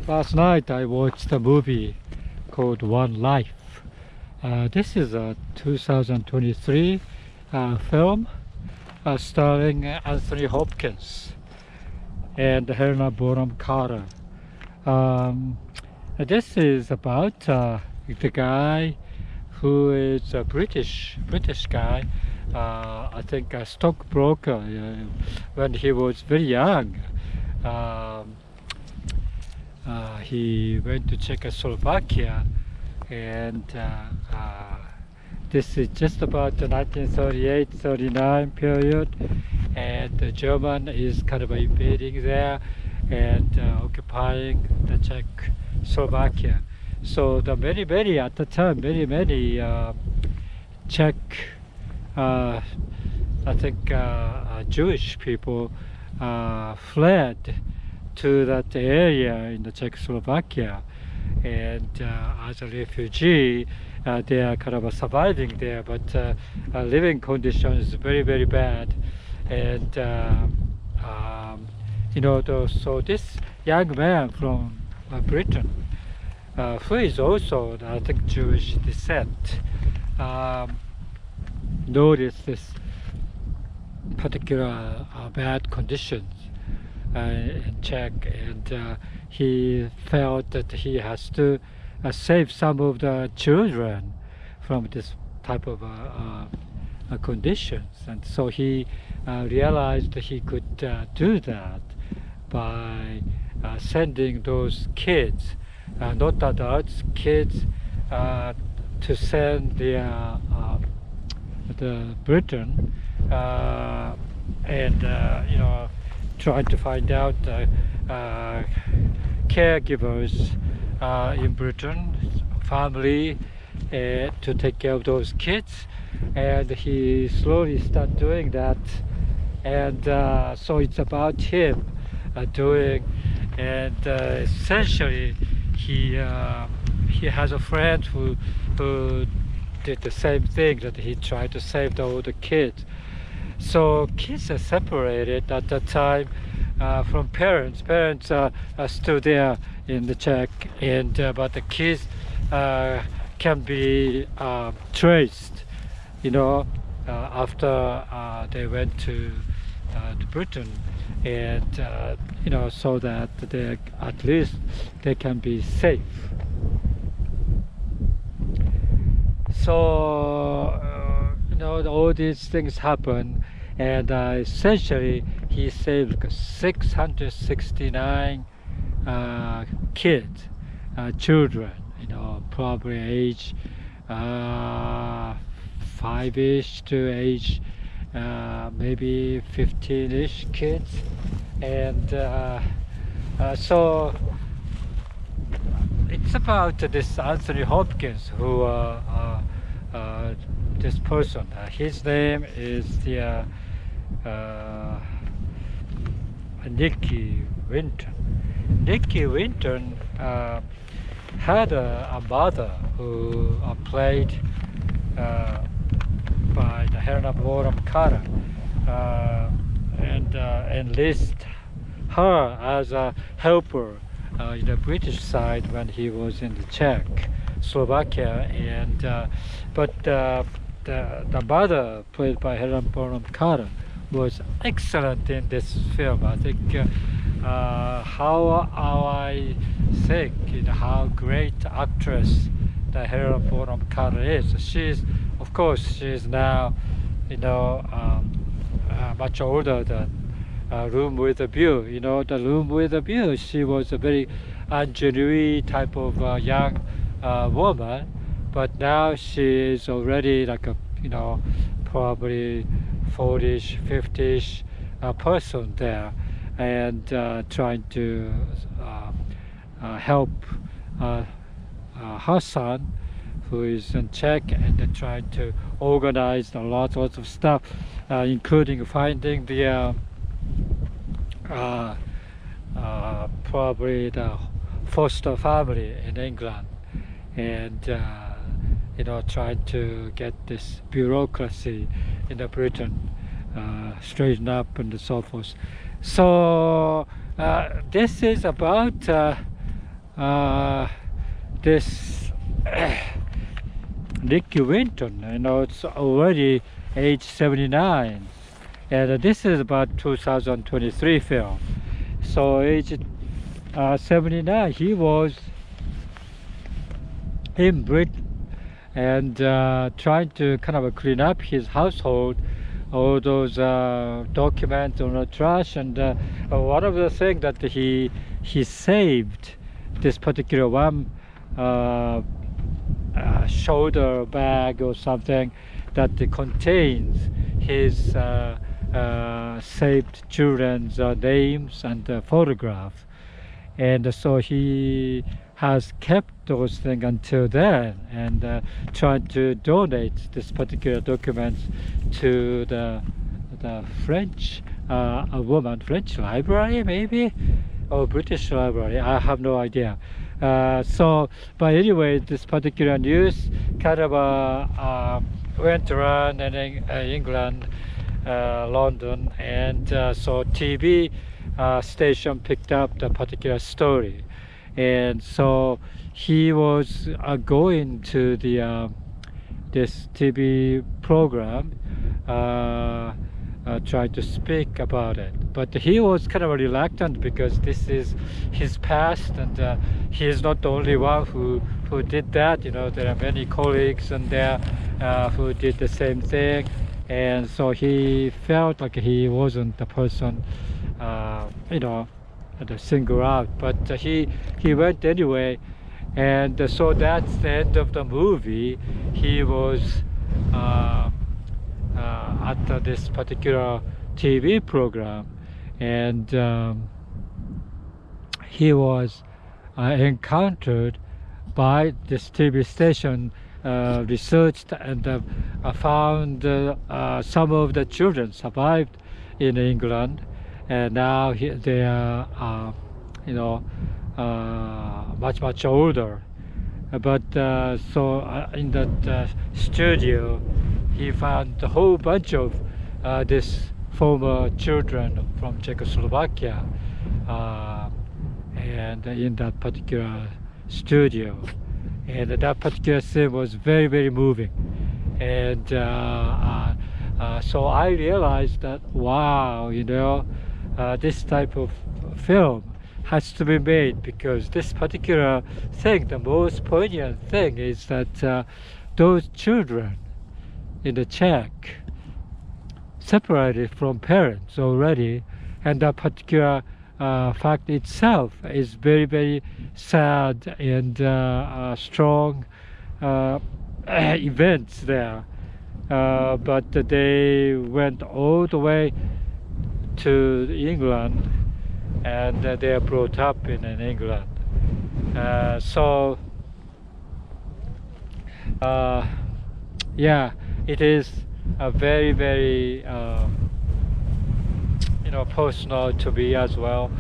Last night I watched a movie called One Life. This is a 2023 film starring Anthony Hopkins and Helena Bonham Carter. This is about the guy who is a British guy. I think a stockbroker when he was very young. He went to Czechoslovakia, and this is just about the 1938-39 period, and the German is kind of invading there and occupying the Czechoslovakia. So the many at the time, many Czech, I think Jewish people fled to that area in the Czechoslovakia, and as a refugee they are kind of surviving there, but living conditions is very bad. And so this young man from Britain, who is also I think Jewish descent, noticed this particular bad conditions in Czech, and he felt that he has to save some of the children from this type of conditions, and so he realized that he could do that by sending those kids, not adults, kids, to send the Britain, and trying to find out caregivers in Britain, family, to take care of those kids. And he slowly started doing that, and so it's about him doing, and essentially he has a friend who did the same thing, that he tried to save all the kids. So kids are separated at that time from parents. Parents are still there in the Czech, and but the kids can be traced, after they went to Britain, and so that they at least they can be safe. So all these things happen, and essentially he saved 669 kids, children, probably age 5-ish to age maybe 15-ish kids. And so it's about this Anthony Hopkins, who this person, his name is the Nicky Winton. Nicky Winton had a mother who played by the Helena Bonham Carter, and enlist her as a helper in the British side when he was in the Czechoslovakia, and but the mother, played by Helena Bonham Carter, was excellent in this film. I think how I think how great actress that Helena Bonham Carter is. She's now much older than Room with a View. The Room with a View, she was a very ingenuine type of young woman, but now she is already like a probably 40ish, 50ish person there, and trying to help her son, who is in Czech, and then trying to organize a lot of stuff, including finding the probably the foster family in England, and trying to get this bureaucracy in Britain straightened up and so forth. So this is about this Ricky Winton, it's already age 79, and this is about 2023 film. So age 79, he was in Britain and trying to kind of clean up his household, all those documents on the trash, and one of the things that he saved, this particular one shoulder bag or something that contains his saved children's names and photographs, and so he has kept those things until then, and trying to donate this particular documents to the French French library maybe, or British library, I have no idea. So but anyway, this particular news kind of went around in England, London, and so TV station picked up the particular story, and so he was going to the this TV program, trying to speak about it, but he was kind of reluctant because this is his past, and he is not the only one who did that. There are many colleagues and there who did the same thing, and so he felt like he wasn't the person to single out, but he went anyway, and so that's the end of the movie. He was at this particular TV program, and he was encountered by this TV station, researched and found some of the children survived in England, and now they are much older. But so in that studio, he found a whole bunch of this former children from Czechoslovakia, and in that particular studio, and that particular scene was very moving, and so I realized that, wow, this type of film has to be made, because this particular thing, the most poignant thing is that those children in the Czech separated from parents already, and that particular fact itself is very sad and strong events there, but they went all the way to England, and they are brought up in England. So yeah, it is a very personal to me as well,